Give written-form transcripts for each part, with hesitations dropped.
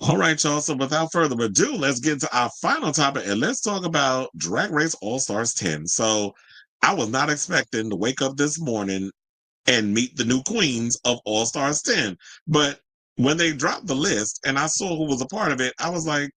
All right, y'all. So without further ado, let's get to our final topic and let's talk about Drag Race All Stars 10. So I was not expecting to wake up this morning and meet the new queens of All Stars 10. But when they dropped the list and I saw who was a part of it, I was like,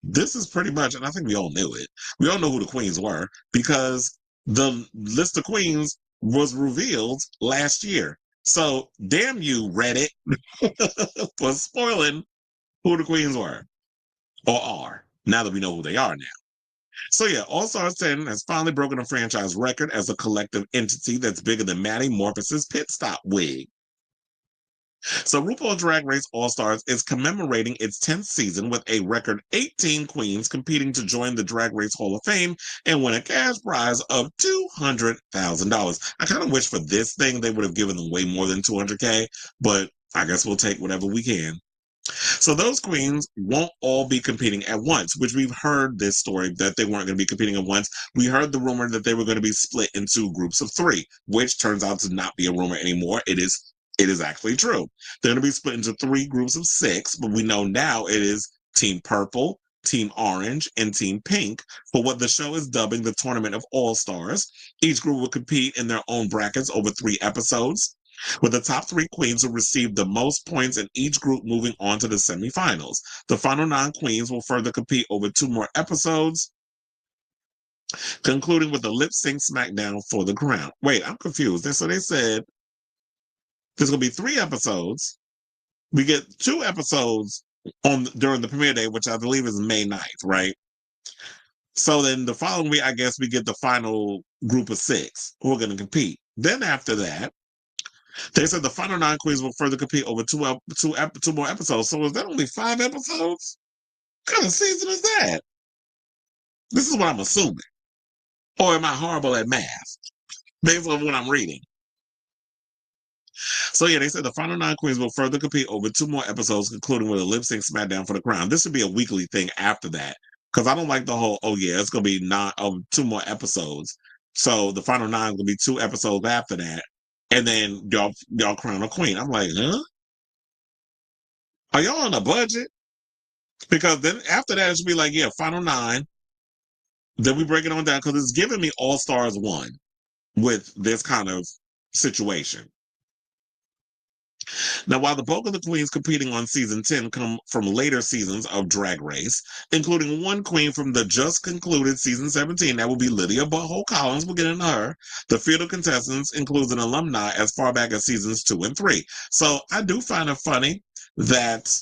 this is pretty much, and I think we all knew it. We all know who the queens were because the list of queens was revealed last year. So damn you, Reddit, for spoiling who the queens were or are, now that we know who they are now. So yeah, All Stars 10 has finally broken a franchise record as a collective entity that's bigger than Maddie Morpheus's pit stop wig. So RuPaul Drag Race All Stars is commemorating its 10th season with a record 18 queens competing to join the Drag Race Hall of Fame and win a cash prize of $200,000. I kind of wish for this thing they would have given them way more than 200K, but I guess we'll take whatever we can. So those queens won't all be competing at once, which we've heard this story that they weren't going to be competing at once. We heard the rumor that they were going to be split into groups of 3, which turns out to not be a rumor anymore. It is actually true. They're going to be split into 3 groups of 6, but we know now it is Team Purple, Team Orange, and Team Pink for what the show is dubbing the Tournament of All Stars. Each group will compete in their own brackets over 3 episodes, with the top 3 queens who receive the most points in each group moving on to the semifinals. The final 9 queens will further compete over 2 more episodes, concluding with the lip sync smackdown for the crown. Wait, I'm confused. So they said there's going to be 3 episodes. We get 2 episodes during the premiere day, which I believe is May 9th, right? So then the following week, I guess we get the final group of 6 who are going to compete. Then after that, they said the final 9 queens will further compete over 2 more episodes. So is that only 5 episodes? What kind of season is that? This is what I'm assuming. Or am I horrible at math? Based on what I'm reading. So yeah, they said the final 9 queens will further compete over 2 more episodes, concluding with a lip sync smackdown for the crown. This should be a weekly thing after that, because I don't like the whole, oh yeah, it's gonna be 2 more episodes. So the final 9 will be 2 episodes after that, and then y'all crown a queen. I'm like, huh? Are y'all on a budget? Because then after that, it should be like, yeah, final 9. Then we break it on down because it's giving me All Stars 1 with this kind of situation. Now, while the bulk of the queens competing on season 10 come from later seasons of Drag Race, including one queen from the just concluded season 17, that will be Lydia Butthole Collins. We'll get into her. The field of contestants includes an alumni as far back as seasons 2 and 3. So I do find it funny that,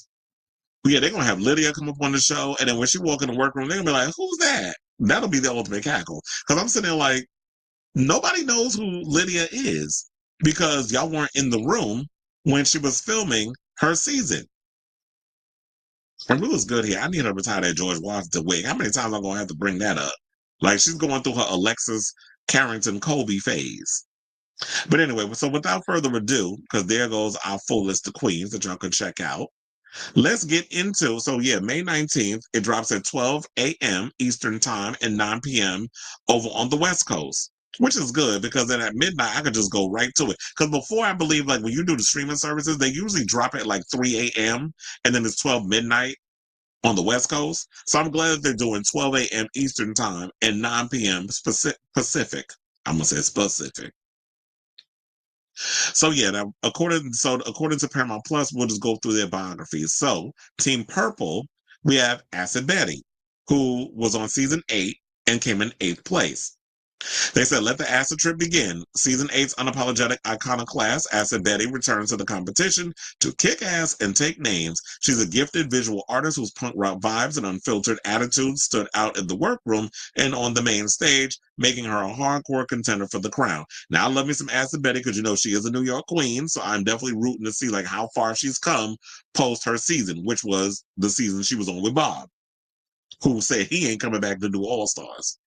yeah, they're going to have Lydia come up on the show, and then when she walk in the workroom, they're going to be like, who's that? That'll be the ultimate cackle. Because I'm sitting there like, nobody knows who Lydia is because y'all weren't in the room when she was filming her season. And it was good here. I need her to retire that George Washington wig. How many times am I going to have to bring that up? Like, she's going through her Alexis Carrington Colby phase. But anyway, so without further ado, because there goes our full list of queens that y'all can check out. Let's get into, so yeah, May 19th, it drops at 12 a.m. Eastern Time and 9 p.m. over on the West Coast, which is good because then at midnight, I could just go right to it. Because before, I believe, like when you do the streaming services, they usually drop at like 3 a.m. and then it's 12 midnight on the West Coast. So I'm glad that they're doing 12 a.m. Eastern Time and 9 p.m. Pacific. I'm going to say specific. So yeah, now according to Paramount Plus, we'll just go through their biographies. So Team Purple, we have Acid Betty, who was on season 8 and came in 8th place. They said, let the acid trip begin. Season 8's unapologetic iconoclast, Acid Betty, returns to the competition to kick ass and take names. She's a gifted visual artist whose punk rock vibes and unfiltered attitude stood out in the workroom and on the main stage, making her a hardcore contender for the crown. Now, I love me some Acid Betty because, you know, she is a New York queen, so I'm definitely rooting to see, like, how far she's come post her season, which was the season she was on with Bob, who said he ain't coming back to do All-Stars.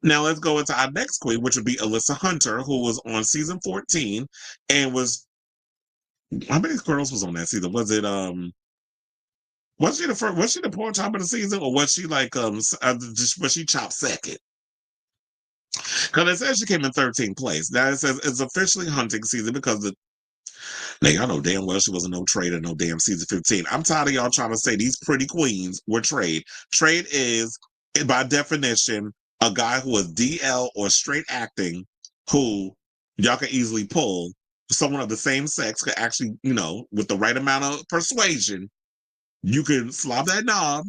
Now let's go into our next queen, which would be Alyssa Hunter, who was on season 14 and was, how many girls was on that season? Was it was she the poor top of the season, or was she like was she chopped second? Because it says she came in 13th place. Now it says it's officially hunting season because Now, y'all know damn well she wasn't no trade in no damn season 15. I'm tired of y'all trying to say these pretty queens were trade. Trade is, by definition, a guy who is DL or straight acting who y'all can easily pull. Someone of the same sex could actually, with the right amount of persuasion, you can slop that knob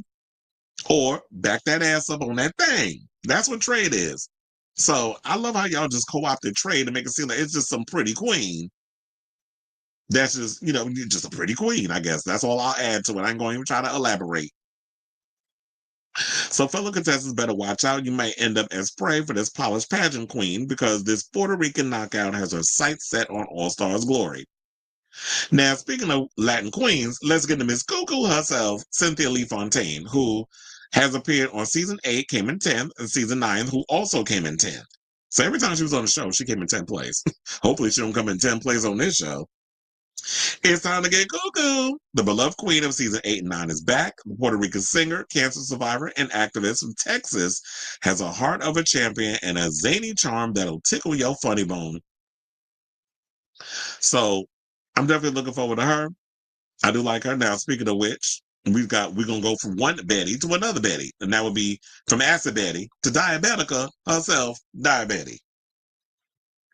or back that ass up on that thing. That's what trade is. So I love how y'all just co-opted trade to make it seem like it's just some pretty queen. That's just, just a pretty queen, I guess. That's all I'll add to it. I ain't going to even try to elaborate. So fellow contestants better watch out. You might end up as prey for this polished pageant queen because this Puerto Rican knockout has her sights set on All Stars glory. Now, speaking of Latin queens, let's get to Miss Cuckoo herself, Cynthia Lee Fontaine, who has appeared on season 8, came in 10th, and season 9, who also came in 10th. So every time she was on the show, she came in 10th place. Hopefully she don't come in 10th place on this show. It's time to get cuckoo. The beloved queen of season 8 and 9 is back. The Puerto Rican singer, cancer survivor, and activist from Texas has a heart of a champion and a zany charm that'll tickle your funny bone. So I'm definitely looking forward to her. I do like her. Now, speaking of which, we're gonna go from one Betty to another Betty, and that would be from Acid Betty to Diabetica herself, Diabetti.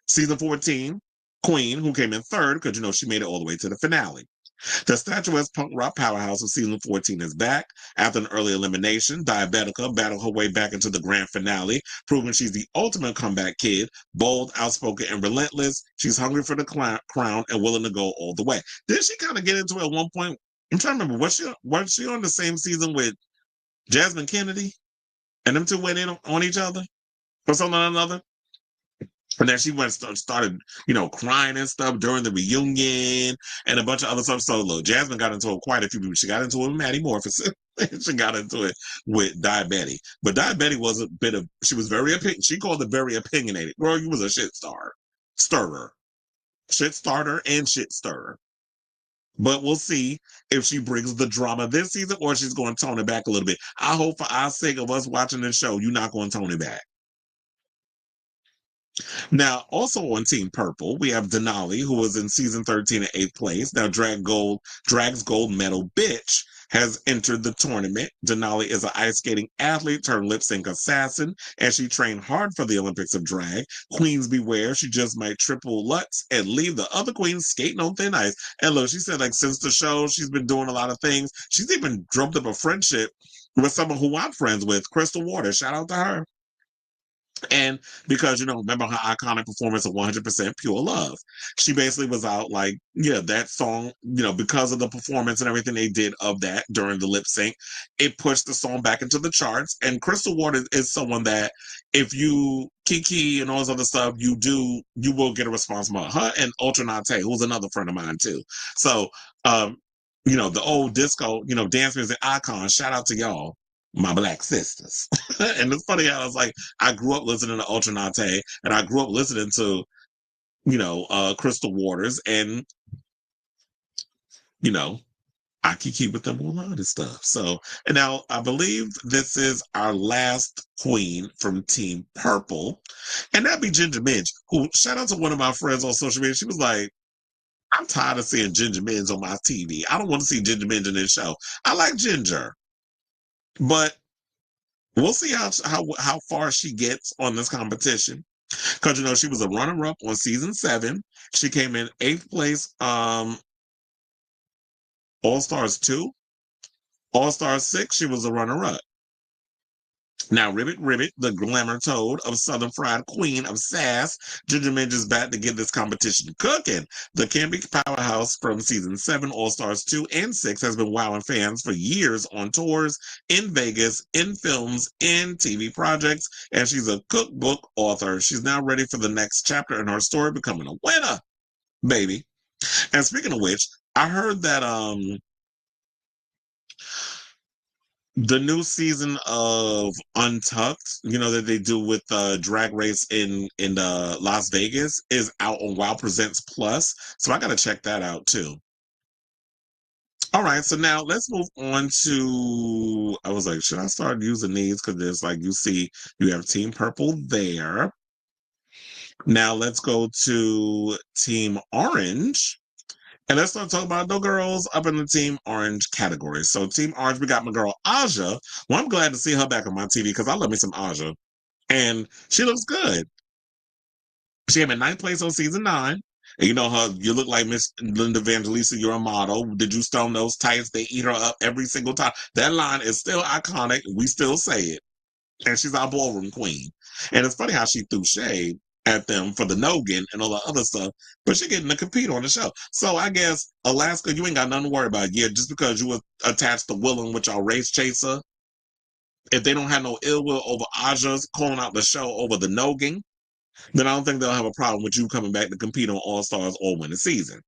Season 14, Queen, who came in third because she made it all the way to the finale. The statuesque punk rock powerhouse of season 14 is back. After an early elimination, Diabetica battled her way back into the grand finale, proving she's the ultimate comeback kid, bold, outspoken, and relentless. She's hungry for the crown and willing to go all the way. Did she kind of get into it at one point? I'm trying to remember. Was she on the same season with Jasmine Kennedy? And them two went in on each other? Or something or another? And then she started, crying and stuff during the reunion and a bunch of other stuff. So look, Jasmine got into it quite a few people. She got into it with Maddie Morpheus. She got into it with Diabetti. But Diabetti was she was she called it very opinionated. Girl, you was a shit stirrer. Shit starter and shit stirrer. But we'll see if she brings the drama this season or she's going to tone it back a little bit. I hope for our sake of us watching this show, you're not going to tone it back. Now, also on Team Purple, we have Denali, who was in season 13 in 8th place. Now, Drag's gold medal bitch has entered the tournament. Denali is an ice skating athlete turned lip sync assassin, and she trained hard for the Olympics of drag. Queens beware, she just might triple Lutz and leave the other queens skating on thin ice. And look, she said, since the show, she's been doing a lot of things. She's even drummed up a friendship with someone who I'm friends with, Crystal Waters. Shout out to her. And because, remember her iconic performance of 100% Pure Love. She basically was out that song, because of the performance and everything they did of that during the lip sync, it pushed the song back into the charts. And Crystal Waters is someone that if you Kiki and all this other stuff, you will get a response from her and Ultra Nate, who's another friend of mine too. So, the old disco, dance music icon, shout out to y'all, my Black sisters. And it's funny how I grew up listening to Ultra Nate and I grew up listening to, Crystal Waters and, I can keep with them on a lot of stuff. So, and now I believe this is our last queen from Team Purple. And that'd be Ginger Minj, who, shout out to one of my friends on social media. She was like, I'm tired of seeing Ginger Minj on my TV. I don't want to see Ginger Minj in this show. I like Ginger. But we'll see how far she gets on this competition. Because she was a runner-up on season 7. She came in 8th place, All Stars 2. All Stars 6, she was a runner-up. Now, Ribbit, the glamour toad of Southern Fried Queen of Sass, Ginger Minj is back to get this competition cooking. The campy powerhouse from season 7, All Stars 2 and 6 has been wowing fans for years on tours, in Vegas, in films, in TV projects, and she's a cookbook author. She's now ready for the next chapter in her story, becoming a winner, baby. And speaking of which, I heard that the new season of Untucked, that they do with Drag Race in Las Vegas is out on Wow Presents Plus. So I got to check that out too. All right, so now let's move on to, I was like, should I start using these? Because there's you have Team Purple there. Now let's go to Team Orange. And let's start talking about the girls up in the Team Orange category. So Team Orange, we got my girl Aja. Well, I'm glad to see her back on my TV because I love me some Aja. And she looks good. She came in ninth place on season 9. And you know her, you look like Miss Linda Evangelista, you're a model. Did you stone those tights? They eat her up every single time. That line is still iconic. We still say it. And she's our ballroom queen. And it's funny how she threw shade at them for the Noggin and all the other stuff, but she getting to compete on the show. So I guess Alaska, you ain't got nothing to worry about. Yeah, just because you were attached to Willem with your race chaser, if they don't have no ill will over Aja's calling out the show over the Noggin, then I don't think they'll have a problem with you coming back to compete on All Stars or win the season.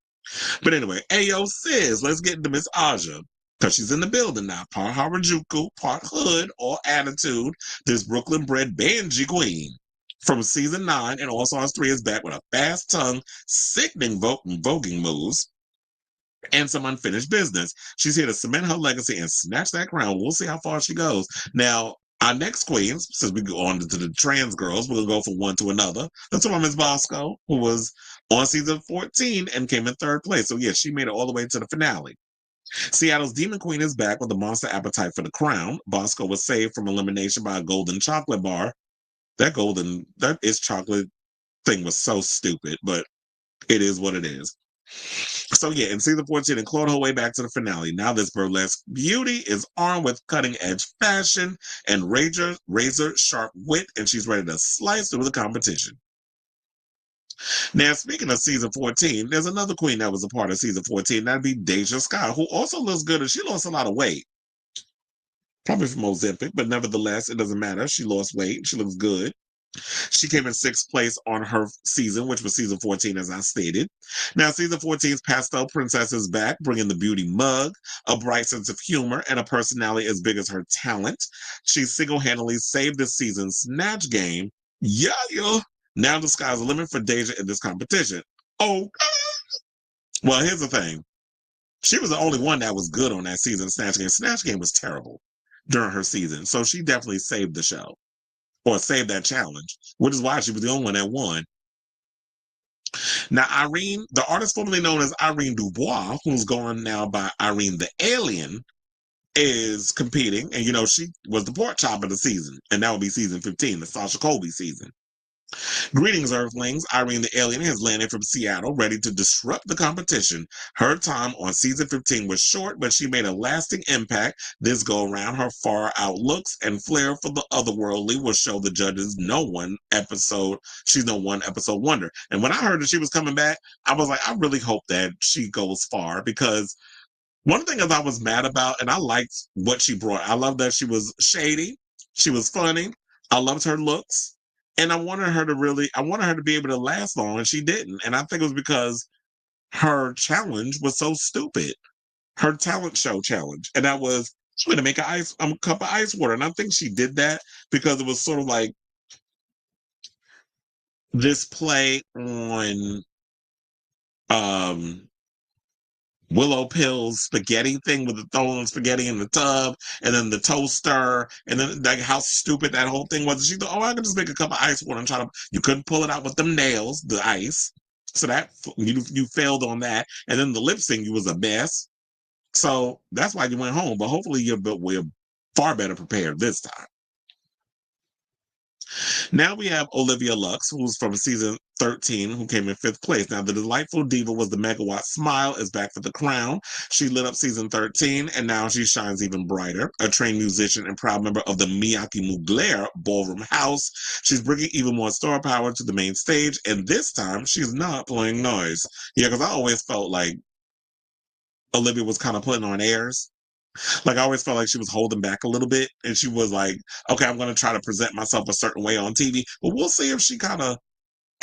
But anyway, Ayo Sis, let's get into Miss Aja. Because she's in the building now. Part Harajuku, part hood, all attitude. This Brooklyn bred Banji queen from season 9 and All Stars 3 is back with a fast tongue, sickening voguing moves, and some unfinished business. She's here to cement her legacy and snatch that crown. We'll see how far she goes. Now, our next queens, since we go on to the trans girls, we're going to go from one to another. That's one Miss Bosco, who was on season 14 and came in third place. So, yeah, she made it all the way to the finale. Seattle's Demon Queen is back with a monster appetite for the crown. Bosco was saved from elimination by a golden chocolate bar. That is chocolate thing was so stupid, but it is what it is. So yeah, in season 14, and clawed her way back to the finale. Now this burlesque beauty is armed with cutting-edge fashion and razor sharp wit, and she's ready to slice through the competition. Now, speaking of season 14, there's another queen that was a part of season 14. That'd be Deja Scott, who also looks good, and she lost a lot of weight. Probably from Ozempic, but nevertheless, it doesn't matter. She lost weight. She looks good. She came in sixth place on her season, which was season 14, as I stated. Now, season 14's Pastel Princess is back, bringing the beauty mug, a bright sense of humor, and a personality as big as her talent. She single-handedly saved this season's Snatch Game. Yeah. Now the sky's the limit for Deja in this competition. Oh, well, here's the thing. She was the only one that was good on that season, Snatch Game. Snatch Game was terrible during her season, so she definitely saved the show. Or saved that challenge, which is why she was the only one that won. Now, Irene, the artist formerly known as Irene Dubois, who's going now by Irene the Alien, is competing. And, she was the pork chop of the season. And that will be season 15, the Sasha Colby season. Greetings, Earthlings. Irene the Alien has landed from Seattle, ready to disrupt the competition. Her time on season 15 was short, but she made a lasting impact. This go around, her far out looks and flair for the otherworldly will show the judges she's no one episode wonder. And when I heard that she was coming back, I was like, I really hope that she goes far, because one thing that I was mad about, and I liked what she brought. I love that she was shady. She was funny. I loved her looks. And I wanted her to be able to last long, and she didn't. And I think it was because her challenge was so stupid. Her talent show challenge. And that was, she's going to make a cup of ice water. And I think she did that because it was sort of like this play on Willow Pill's spaghetti thing with the throwing spaghetti in the tub and then the toaster and then like how stupid that whole thing was. She thought, I could just make a cup of ice water and you couldn't pull it out with them nails, the ice. So that you failed on that. And then the lip sync, you was a mess. So that's why you went home. But hopefully we're far better prepared this time. Now we have Olivia Lux, who's from season 13, who came in fifth place. Now, the delightful diva was the Megawatt Smile, is back for the crown. She lit up season 13, and now she shines even brighter. A trained musician and proud member of the Miyake Mugler Ballroom House, she's bringing even more star power to the main stage, and this time, she's not playing noise. Yeah, because I always felt like Olivia was kind of putting on airs. Like, I always felt like she was holding back a little bit, and she was like, okay, I'm going to try to present myself a certain way on TV, but we'll see if she kind of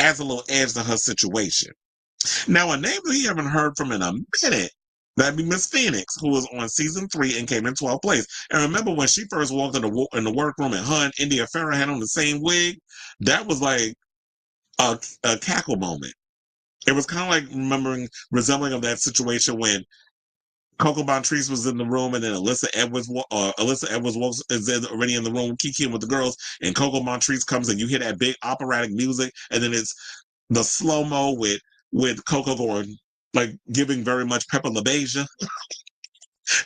adds a little edge to her situation. Now, a name we haven't heard from in a minute, that'd be Miss Phoenix, who was on season 3 and came in 12th place. And remember when she first walked in the workroom and her and India Farah had on the same wig? That was like a cackle moment. It was kind of like resembling of that situation when Coco Montrese was in the room, and then Alyssa Edwards is already in the room, kikiing with the girls, and Coco Montrese comes, and you hear that big operatic music, and then it's the slow mo with Coco going, like giving very much Pepper LaBeija.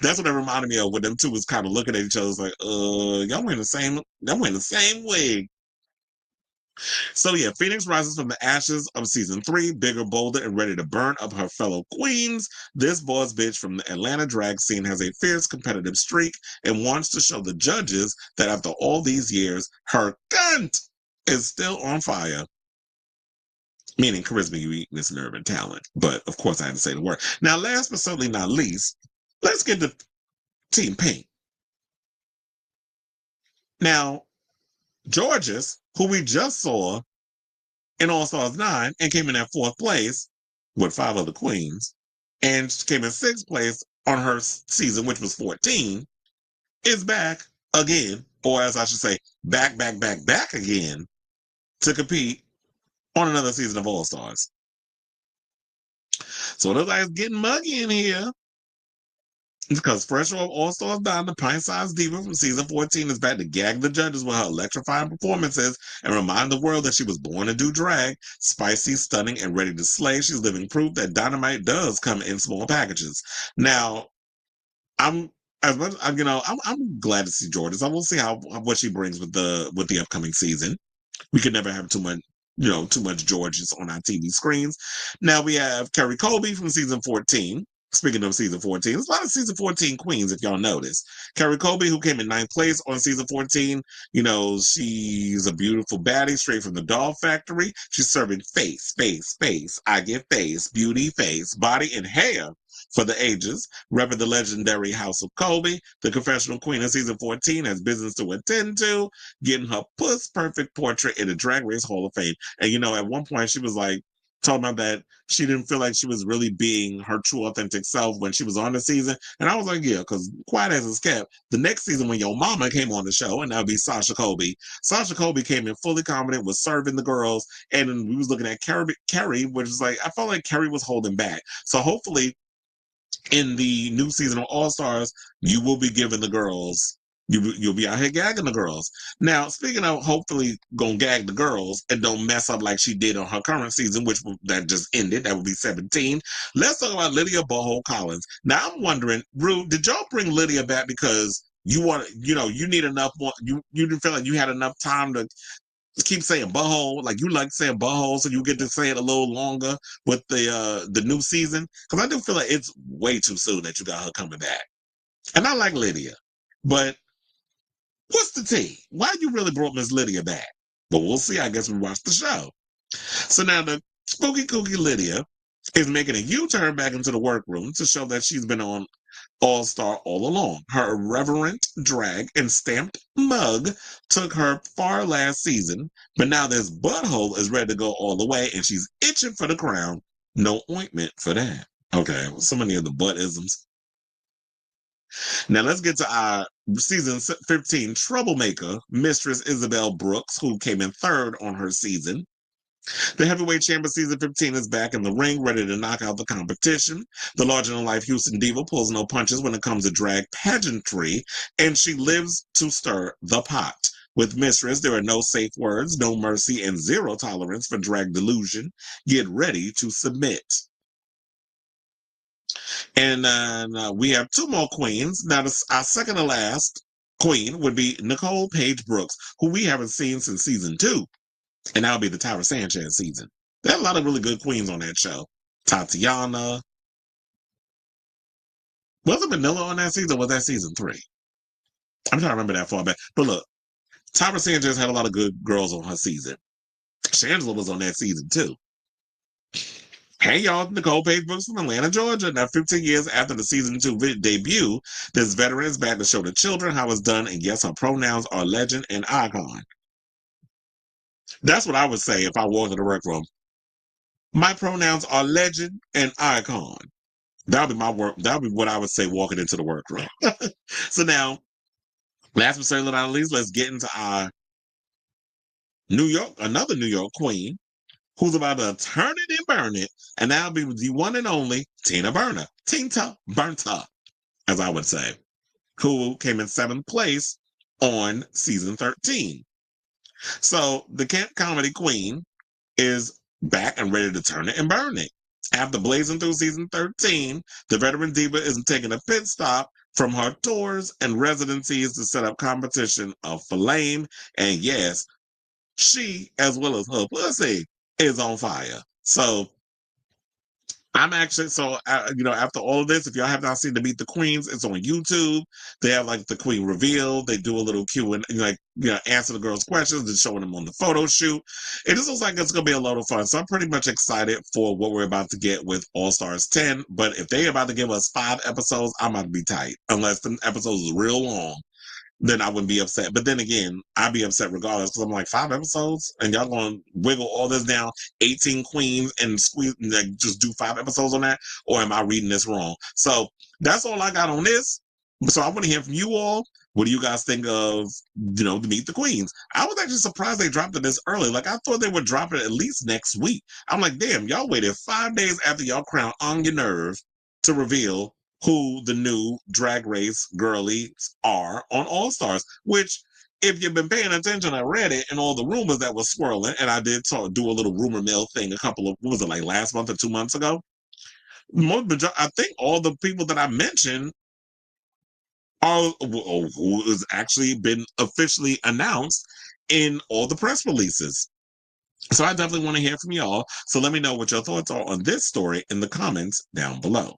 That's what it reminded me of when them two was kind of looking at each other. It's like, y'all wearing the same wig. So yeah, Phoenix rises from the ashes of season 3, bigger, bolder, and ready to burn up her fellow queens. This boss bitch from the Atlanta drag scene has a fierce competitive streak and wants to show the judges that after all these years, her cunt is still on fire. Meaning charisma, uniqueness, nerve, and talent. But of course, I had to say the word. Now, last but certainly not least, let's get to Team Pink. Now, Georges, who we just saw in All Stars 9 and came in at 4th place with 5 other queens, and she came in 6th place on her season, which was 14, is back again, or as I should say, back again to compete on another season of All Stars. So it looks like it's getting muggy in here. Because fresh off All Stars 9, the pint-sized diva from season 14 is back to gag the judges with her electrifying performances and remind the world that she was born to do drag. Spicy, stunning, and ready to slay, she's living proof that dynamite does come in small packages. Now, I'm as much I'm glad to see Georges. I will see what she brings with the upcoming season. We could never have too much Georges on our TV screens. Now we have Kerry Colby from season 14. Speaking of season 14, there's a lot of season 14 queens, if y'all notice. Kerry Colby, who came in 9th place on season 14, she's a beautiful baddie straight from the doll factory. She's serving face. I get face, beauty, face, body, and hair for the ages. Repping the legendary House of Colby, the confessional queen of season 14 has business to attend to, getting her puss perfect portrait in the Drag Race Hall of Fame. And at one point she was like, talking about that she didn't feel like she was really being her true authentic self when she was on the season. And I was like, yeah, because quiet as it's kept, the next season when your mama came on the show, and that would be Sasha Colby. Sasha Colby came in fully confident, was serving the girls, and we was looking at Kerry, which is like, I felt like Kerry was holding back. So hopefully in the new season of All Stars, you will be giving the girls, you'll be out here gagging the girls. Now, speaking of hopefully gonna gag the girls and don't mess up like she did on her current season, that just ended, that would be 17. Let's talk about Lydia Boho Collins. Now, I'm wondering, Ru, did y'all bring Lydia back because you need enough more, you didn't feel like you had enough time to keep saying butthole, like you like saying butthole, so you get to say it a little longer with the new season? Because I do feel like it's way too soon that you got her coming back. And I like Lydia, but what's the tea? Why you really brought Miss Lydia back? But we'll see, I guess, when we watch the show. So now the spooky kooky Lydia is making a U-turn back into the workroom to show that she's been on All-Star all along. Her irreverent drag and stamped mug took her far last season, but now this butthole is ready to go all the way, and she's itching for the crown. No ointment for that. Okay, well, so many of the butt-isms. Now let's get to our season 15 troublemaker, Mistress Isabel Brooks, who came in 3rd on her season. The heavyweight champion season 15 is back in the ring, ready to knock out the competition. The larger-than-life Houston diva pulls no punches when it comes to drag pageantry, and she lives to stir the pot. With Mistress, there are no safe words, no mercy, and zero tolerance for drag delusion. Get ready to submit. And we have 2 more queens. Now, our second to last queen would be Nicole Paige Brooks, who we haven't seen since season 2. And that'll be the Tyra Sanchez season. There are a lot of really good queens on that show. Tatiana. Was it Manila on that season? Or was that season 3? I'm trying to remember that far back. But look, Tyra Sanchez had a lot of good girls on her season. Shangela was on that season too. Hey y'all, Nicole Paige Brooks from Atlanta, Georgia. Now, 15 years after the season 2 debut, this veteran is back to show the children how it's done. And yes, her pronouns are legend and icon. That's what I would say if I walked in the workroom. My pronouns are legend and icon. That'll be my work. That'll be what I would say walking into the workroom. So now, last but certainly not least, let's get into our another New York queen who's about to turn it and burn it. And that'll be the one and only Tina Burner. Tinta Burnta, as I would say, who came in 7th place on season 13. So the camp comedy queen is back and ready to turn it and burn it. After blazing through season 13, the veteran diva is taking a pit stop from her tours and residencies to set up competition of Flame. And yes, she, as well as her pussy, is on fire. So I'm actually after all of this, if y'all have not seen the Meet the Queens, it's on YouTube. They have like the Queen reveal. They do a little Q and answer the girls' questions and showing them on the photo shoot. It just looks like it's gonna be a lot of fun. So I'm pretty much excited for what we're about to get with All Stars 10. But if they're about to give us 5 episodes, I'm about to be tight. Unless the episodes is real long, then I wouldn't be upset. But then again, I'd be upset regardless because I'm like 5 episodes and y'all gonna wiggle all this down, 18 queens and squeeze like just do 5 episodes on that, or am I reading this wrong? So that's all I got on this. So I want to hear from you all. What do you guys think of the Meet the Queens? I was actually surprised they dropped it this early. Like I thought they would drop it at least next week. I'm like, damn, y'all waited 5 days after y'all crown on your nerve to reveal who the new Drag Race girlies are on All Stars, which if you've been paying attention, I read it and all the rumors that was swirling, and I did do a little rumor mill thing a couple of, what was it, like last month or 2 months ago? I think all the people that I mentioned are who has actually been officially announced in all the press releases. So I definitely want to hear from y'all. So let me know what your thoughts are on this story in the comments down below.